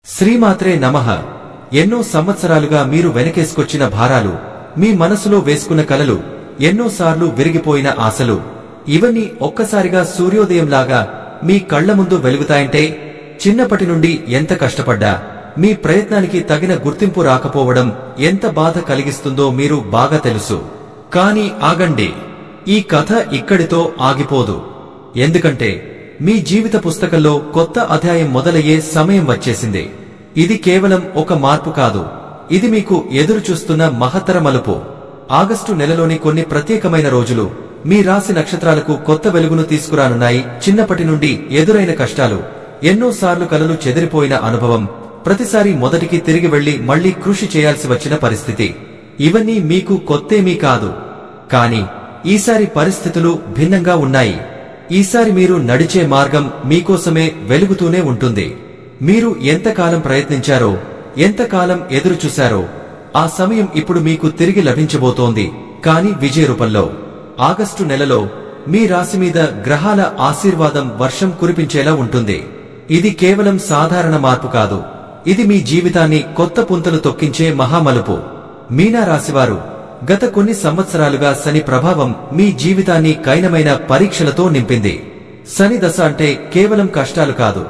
శ్రీమాత్రే నమః. ఎన్నో సంవత్సరాలుగా మీరు వెనకేసుకొచ్చిన భారాలు, మీ మనసులో వేసుకున్న కలలు, ఎన్నోసార్లు విరిగిపోయిన ఆశలు, ఇవన్నీ ఒక్కసారిగా సూర్యోదయంలాగా మీ కళ్ల ముందు వెలుగుతాయంటే చిన్నప్పటి నుండి ఎంత కష్టపడ్డా మీ ప్రయత్నానికి తగిన గుర్తింపు రాకపోవడం ఎంత బాధ కలిగిస్తుందో మీరు బాగా తెలుసు. కానీ ఆగండి, ఈ కథ ఇక్కడితో ఆగిపోదు. ఎందుకంటే మీ జీవిత పుస్తకంలో కొత్త అధ్యాయం మొదలయ్యే సమయం వచ్చేసింది. ఇది కేవలం ఒక మార్పు కాదు, ఇది మీకు ఎదురు చూస్తున్న మహత్తర మలుపు. ఆగస్టు నెలలోని కొన్ని ప్రత్యేకమైన రోజులు మీ రాశి నక్షత్రాలకు కొత్త వెలుగును తీసుకురానున్నాయి. చిన్నప్పటి నుండి ఎదురైన కష్టాలు, ఎన్నోసార్లు కలలు చెదిరిపోయిన అనుభవం, ప్రతిసారి మొదటికి తిరిగి వెళ్లి మళ్లీ కృషి చేయాల్సి వచ్చిన పరిస్థితి, ఇవన్నీ మీకు కొత్తేమీ కాదు. కానీ ఈసారి పరిస్థితులు భిన్నంగా ఉన్నాయి. ఈసారి మీరు నడిచే మార్గం మీకోసమే వెలుగుతూనే ఉంటుంది. మీరు ఎంతకాలం ప్రయత్నించారో, ఎంతకాలం ఎదురుచూశారో, ఆ సమయం ఇప్పుడు మీకు తిరిగి లభించబోతోంది. కానీ విజయ రూపంలో. ఆగస్టు నెలలో మీ రాశి మీద గ్రహాల ఆశీర్వాదం వర్షం కురిపించేలా ఉంటుంది. ఇది కేవలం సాధారణ మార్పు కాదు, ఇది మీ జీవితాన్ని కొత్త పుంతలు తొక్కించే మహామలుపు. మీనా రాశివారు, గత కొన్ని సంవత్సరాలుగా శని ప్రభావం మీ జీవితాన్ని కఠినమైన పరీక్షలతో నింపింది. శని దశ అంటే కేవలం కష్టాలు కాదు,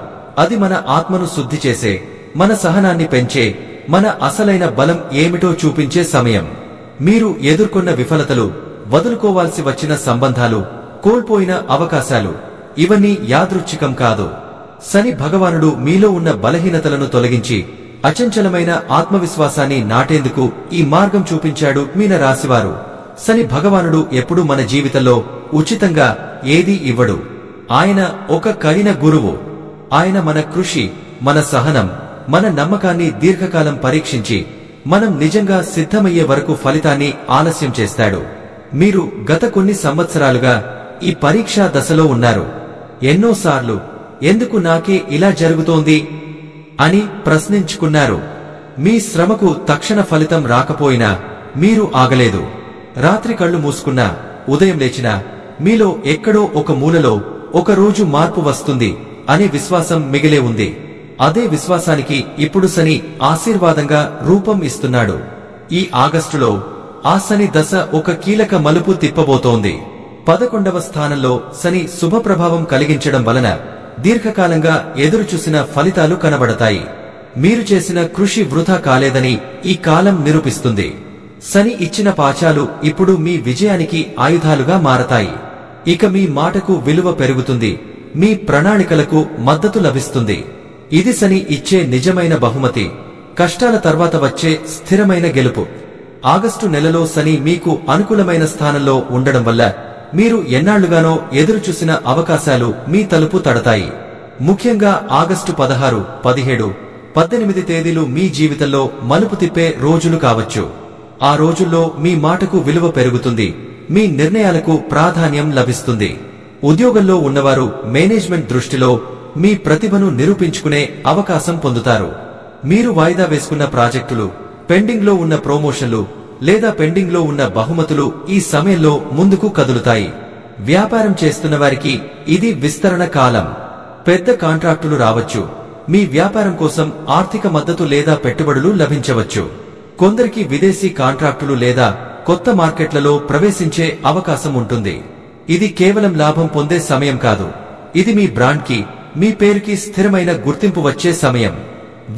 అది మన ఆత్మను శుద్ధి చేసే, మన సహనాన్ని పెంచే, మన అసలైన బలం ఏమిటో చూపించే సమయం. మీరు ఎదుర్కొన్న విఫలతలు, వదులుకోవాల్సి వచ్చిన సంబంధాలు, కోల్పోయిన అవకాశాలు, ఇవన్నీ యాదృచ్ఛికం కాదు. శని భగవానుడు మీలో ఉన్న బలహీనతలను తొలగించి అచంచలమైన ఆత్మవిశ్వాసాన్ని నాటేందుకు ఈ మార్గం చూపించాడు. మీన రాశివారు, శని భగవానుడు ఎప్పుడూ మన జీవితంలో ఉచితంగా ఏదీ ఇవ్వడు. ఆయన ఒక కఠిన గురువు. ఆయన మన కృషి, మన సహనం, మన నమ్మకాన్ని దీర్ఘకాలం పరీక్షించి మనం నిజంగా సిద్ధమయ్యే వరకు ఫలితాన్ని ఆలస్యం చేస్తాడు. మీరు గత కొన్ని సంవత్సరాలుగా ఈ పరీక్షా దశలో ఉన్నారు. ఎన్నోసార్లు ఎందుకు నాకే ఇలా జరుగుతోంది అని ప్రశ్నించుకున్నారు. మీ శ్రమకు తక్షణ ఫలితం రాకపోయినా మీరు ఆగలేదు. రాత్రి కళ్ళు మూసుకున్నా, ఉదయం లేచినా మీలో ఎక్కడో ఒక మూలలో ఒక రోజు మార్పు వస్తుంది అనే విశ్వాసం మిగిలే ఉంది. అదే విశ్వాసానికి ఇప్పుడు శని ఆశీర్వాదంగా రూపం ఇస్తున్నాడు. ఈ ఆగస్టులో ఆ శని దశ ఒక కీలక మలుపు తిప్పబోతోంది. 11వ స్థానంలో శని శుభప్రభావం కలిగించడం వలన దీర్ఘకాలంగా ఎదురుచూసిన ఫలితాలు కనబడతాయి. మీరు చేసిన కృషి వృధా కాలేదని ఈ కాలం నిరూపిస్తుంది. శని ఇచ్చిన పాచాలు ఇప్పుడు మీ విజయానికి ఆయుధాలుగా మారతాయి. ఇక మీ మాటకు విలువ పెరుగుతుంది, మీ ప్రణాళికలకు మద్దతు లభిస్తుంది. ఇది శని ఇచ్చే నిజమైన బహుమతి, కష్టాల తర్వాత వచ్చే స్థిరమైన గెలుపు. ఆగస్టు నెలలో శని మీకు అనుకూలమైన స్థానంలో ఉండడం వల్ల మీరు ఎన్నాళ్లుగానో ఎదురుచూసిన అవకాశాలు మీ తలుపు తడతాయి. ముఖ్యంగా ఆగస్టు 16, 17, 18 తేదీలు మీ జీవితంలో మలుపు తిప్పే రోజులు కావచ్చు. ఆ రోజుల్లో మీ మాటకు విలువ పెరుగుతుంది, మీ నిర్ణయాలకు ప్రాధాన్యం లభిస్తుంది. ఉద్యోగంలో ఉన్నవారు మేనేజ్మెంట్ దృష్టిలో మీ ప్రతిభను నిరూపించుకునే అవకాశం పొందుతారు. మీరు వాయిదా వేసుకున్న ప్రాజెక్టులు, పెండింగ్ లో ఉన్న ప్రమోషన్లు లేదా పెండింగ్ లో ఉన్న బహుమతులు ఈ సమయంలో ముందుకు కదులుతాయి. వ్యాపారం చేస్తున్న వారికి ఇది విస్తరణ కాలం. పెద్ద కాంట్రాక్టులు రావచ్చు. మీ వ్యాపారం కోసం ఆర్థిక మద్దతు లేదా పెట్టుబడులు లభించవచ్చు. కొందరికి విదేశీ కాంట్రాక్టులు లేదా కొత్త మార్కెట్లలో ప్రవేశించే అవకాశం ఉంటుంది. ఇది కేవలం లాభం పొందే సమయం కాదు, ఇది మీ బ్రాండ్కి, మీ పేరుకి స్థిరమైన గుర్తింపు వచ్చే సమయం.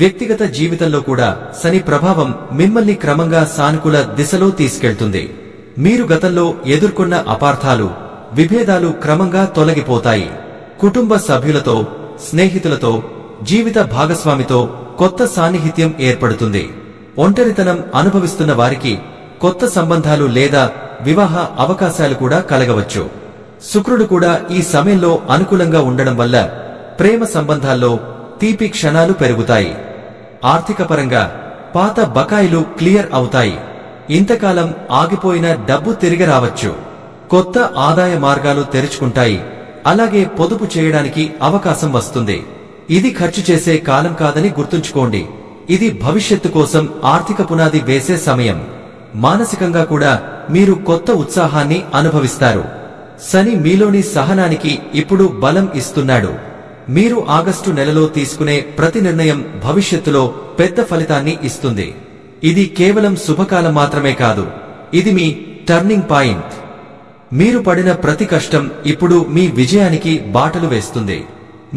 వ్యక్తిగత జీవితంలో కూడా శని ప్రభావం మిమ్మల్ని క్రమంగా సానుకూల దిశలో తీసుకెళ్తుంది. మీరు గతంలో ఎదుర్కొన్న అపార్థాలు, విభేదాలు క్రమంగా తొలగిపోతాయి. కుటుంబ సభ్యులతో, స్నేహితులతో, జీవిత భాగస్వామితో కొత్త సాన్నిహిత్యం ఏర్పడుతుంది. ఒంటరితనం అనుభవిస్తున్న వారికి కొత్త సంబంధాలు లేదా వివాహ అవకాశాలు కూడా కలగవచ్చు. శుక్రుడు కూడా ఈ సమయంలో అనుకూలంగా ఉండడం వల్ల ప్రేమ సంబంధాల్లో తీపి క్షణాలు పెరుగుతాయి. ఆర్థికపరంగా పాత బకాయిలు క్లియర్ అవుతాయి. ఇంతకాలం ఆగిపోయిన డబ్బు తిరిగి రావచ్చు. కొత్త ఆదాయ మార్గాలు తెరుచుకుంటాయి. అలాగే పొదుపు చేయడానికి అవకాశం వస్తుంది. ఇది ఖర్చు చేసే కాలం కాదని గుర్తుంచుకోండి. ఇది భవిష్యత్తు కోసం ఆర్థిక పునాది వేసే సమయం. మానసికంగా కూడా మీరు కొత్త ఉత్సాహాన్ని అనుభవిస్తారు. శని మీలోని సహనానికి ఇప్పుడు బలం ఇస్తున్నాడు. మీరు ఆగస్టు నెలలో తీసుకునే ప్రతి నిర్ణయం భవిష్యత్తులో పెద్ద ఫలితాన్ని ఇస్తుంది. ఇది కేవలం శుభకాలం మాత్రమే కాదు, ఇది మీ టర్నింగ్ పాయింట్. మీరు పడిన ప్రతి కష్టం ఇప్పుడు మీ విజయానికి బాటలు వేస్తుంది.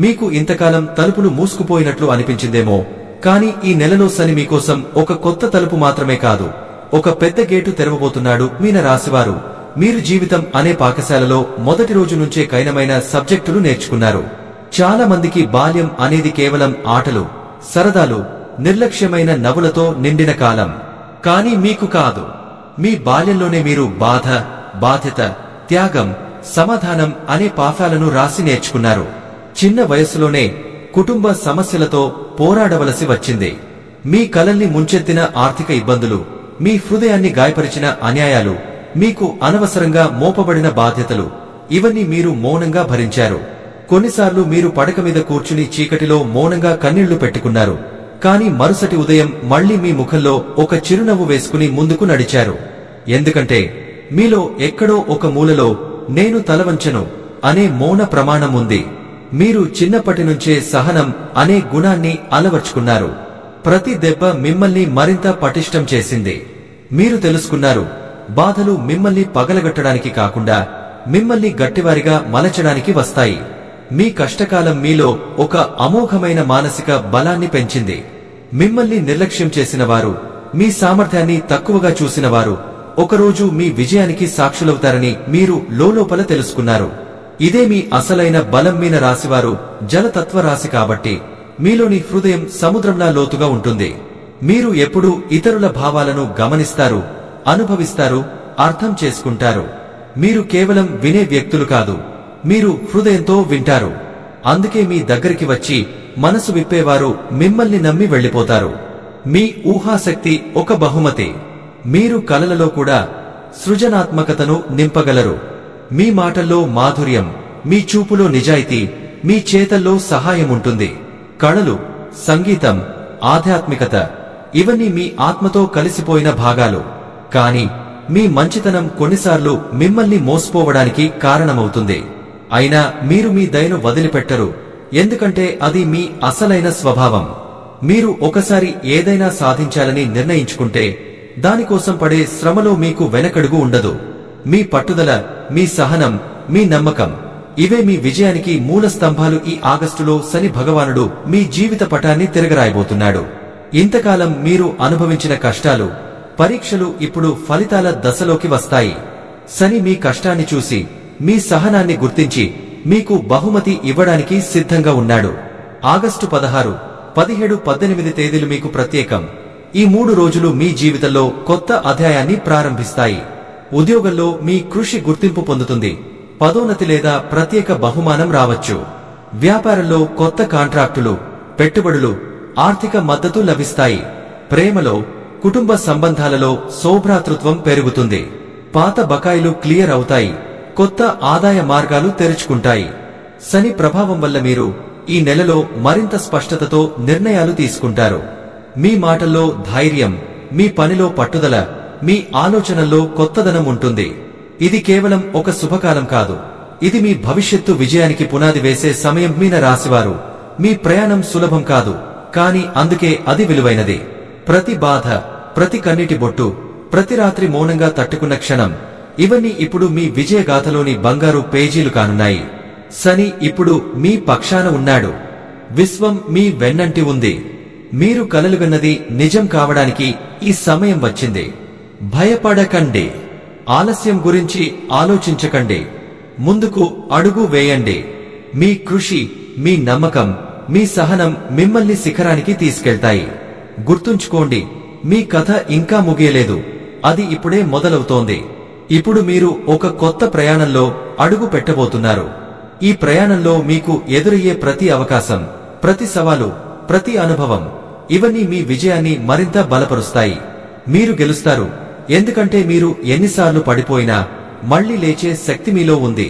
మీకు ఇంతకాలం తలుపులు మూసుకుపోయినట్లు అనిపించిందేమో, కానీ ఈ నెలలో శని మీకోసం ఒక కొత్త తలుపు మాత్రమే కాదు, ఒక పెద్ద గేటు తెరవబోతున్నాడు. మీన రాశివారు, మీరు జీవితం అనే పాఠశాలలో మొదటి రోజు నుంచే కఠినమైన సబ్జెక్టులు నేర్చుకున్నారు. చాలా మందికి బాల్యం అనేది కేవలం ఆటలు, సరదాలు, నిర్లక్ష్యమైన నవ్వులతో నిండిన కాలం. కానీ మీకు కాదు. మీ బాల్యంలోనే మీరు బాధ, బాధ్యత, త్యాగం, సమాధానం అనే పాఠాలను రాసి నేర్చుకున్నారు. చిన్న వయస్సులోనే కుటుంబ సమస్యలతో పోరాడవలసి వచ్చింది. మీ కలల్ని ముంచెత్తిన ఆర్థిక ఇబ్బందులు, మీ హృదయాన్ని గాయపరిచిన అన్యాయాలు, మీకు అనవసరంగా మోపబడిన బాధ్యతలు, ఇవన్నీ మీరు మౌనంగా భరించారు. కొన్నిసార్లు మీరు పడక మీద కూర్చుని చీకటిలో మౌనంగా కన్నీళ్లు పెట్టుకున్నారు. కానీ మరుసటి ఉదయం మళ్లీ మీ ముఖంలో ఒక చిరునవ్వు వేసుకుని ముందుకు నడిచారు. ఎందుకంటే మీలో ఎక్కడో ఒక మూలలో నేను తలవంచను అనే మౌన ప్రమాణం ఉంది. మీరు చిన్నప్పటి నుంచే సహనం అనే గుణాన్ని అలవర్చుకున్నారు. ప్రతి దెబ్బ మిమ్మల్ని మరింత పటిష్టం చేసింది. మీరు తెలుసుకున్నారు, బాధలు మిమ్మల్ని పగలగొట్టడానికి కాకుండా మిమ్మల్ని గట్టివారిగా మలచడానికి వస్తాయి. మీ కష్టకాలం మీలో ఒక అమోఘమైన మానసిక బలాన్ని పెంచింది. మిమ్మల్ని నిర్లక్ష్యం చేసిన వారు, మీ సామర్థ్యాన్ని తక్కువగా చూసిన వారు ఒకరోజు మీ విజయానికి సాక్షులవుతారని మీరు లోలోపల తెలుసుకున్నారు. ఇదే మీ అసలైన బలం. మీన రాశివారు జలతత్వ రాశి కాబట్టి మీలోని హృదయం సముద్రంలా లోతుగా ఉంటుంది. మీరు ఎప్పుడూ ఇతరుల భావాలను గమనిస్తారు, అనుభవిస్తారు, అర్థం చేసుకుంటారు. మీరు కేవలం వినే వ్యక్తులు కాదు, మీరు హృదయంతో వింటారు. అందుకే మీ దగ్గరికి వచ్చి మనసు విప్పేవారు మిమ్మల్ని నమ్మి వెళ్లిపోతారు. మీ ఊహాశక్తి ఒక బహుమతి. మీరు కలలలో కూడా సృజనాత్మకతను నింపగలరు. మీ మాటల్లో మాధుర్యం, మీ చూపులో నిజాయితీ, మీ చేతల్లో సహాయం ఉంటుంది. కళలు, సంగీతం, ఆధ్యాత్మికత ఇవన్నీ మీ ఆత్మతో కలిసిపోయిన భాగాలు. కాని మీ మంచితనం కొన్నిసార్లు మిమ్మల్ని మోసపోవడానికి కారణమవుతుంది. అయినా మీరు మీ దయను వదిలిపెట్టరు, ఎందుకంటే అది మీ అసలైన స్వభావం. మీరు ఒకసారి ఏదైనా సాధించాలని నిర్ణయించుకుంటే దానికోసం పడే శ్రమలో మీకు వెనకడుగు ఉండదు. మీ పట్టుదల, మీ సహనం, మీ నమ్మకం ఇవే మీ విజయానికి మూల స్తంభాలు. ఈ ఆగస్టులో శని భగవానుడు మీ జీవిత పటాన్ని తిరగరాయబోతున్నాడు. ఇంతకాలం మీరు అనుభవించిన కష్టాలు, పరీక్షలు ఇప్పుడు ఫలితాల దశలోకి వస్తాయి. శని మీ కష్టాన్ని చూసి, మీ సహనాన్ని గుర్తించి మీకు బహుమతి ఇవ్వడానికి సిద్ధంగా ఉన్నాడు. ఆగస్టు 16, 17, 18 తేదీలు మీకు ప్రత్యేకం. ఈ 3 రోజులు మీ జీవితంలో కొత్త అధ్యాయాన్ని ప్రారంభిస్తాయి. ఉద్యోగంలో మీ కృషి గుర్తింపు పొందుతుంది. పదోన్నతి లేదా ప్రత్యేక బహుమానం రావచ్చు. వ్యాపారంలో కొత్త కాంట్రాక్టులు, పెట్టుబడులు, ఆర్థిక మద్దతు లభిస్తాయి. ప్రేమలో, కుటుంబ సంబంధాలలో సౌభ్రాతృత్వం పెరుగుతుంది. పాత బకాయిలు క్లియర్ అవుతాయి. కొత్త ఆదాయ మార్గాలు తెరుచుకుంటాయి. శని ప్రభావం వల్ల మీరు ఈ నెలలో మరింత స్పష్టతతో నిర్ణయాలు తీసుకుంటారు. మీ మాటల్లో ధైర్యం, మీ పనిలో పట్టుదల, మీ ఆలోచనల్లో కొత్తదనం ఉంటుంది. ఇది కేవలం ఒక శుభకాలం కాదు, ఇది మీ భవిష్యత్తు విజయానికి పునాది వేసే సమయం. మీన రాశివారు, మీ ప్రయాణం సులభం కాదు, కానీ అందుకే అది విలువైనది. ప్రతి బాధ, ప్రతి కన్నీటి బొట్టు, ప్రతి రాత్రి మౌనంగా తట్టుకున్న క్షణం ఇవన్నీ ఇప్పుడు మీ విజయగాథలోని బంగారు పేజీలు కానున్నాయి. శని ఇప్పుడు మీ పక్షాన ఉన్నాడు. విశ్వం మీ వెన్నంటి ఉంది. మీరు కలలుగన్నది నిజం కావడానికి ఈ సమయం వచ్చింది. భయపడకండి. ఆలస్యం గురించి ఆలోచించకండి. ముందుకు అడుగు వేయండి. మీ కృషి, మీ నమ్మకం, మీ సహనం మిమ్మల్ని శిఖరానికి తీసుకెళ్తాయి. గుర్తుంచుకోండి, మీ కథ ఇంకా ముగియలేదు, అది ఇప్పుడే మొదలవుతోంది. ఇప్పుడు మీరు ఒక కొత్త ప్రయాణంలో అడుగు పెట్టబోతున్నారు. ఈ ప్రయాణంలో మీకు ఎదురయ్యే ప్రతి అవకాశం, ప్రతి సవాలు, ప్రతి అనుభవం ఇవన్నీ మీ విజయాన్ని మరింత బలపరుస్తాయి. మీరు గెలుస్తారు, ఎందుకంటే మీరు ఎన్నిసార్లు పడిపోయినా మళ్లీ లేచే శక్తి మీలో ఉంది.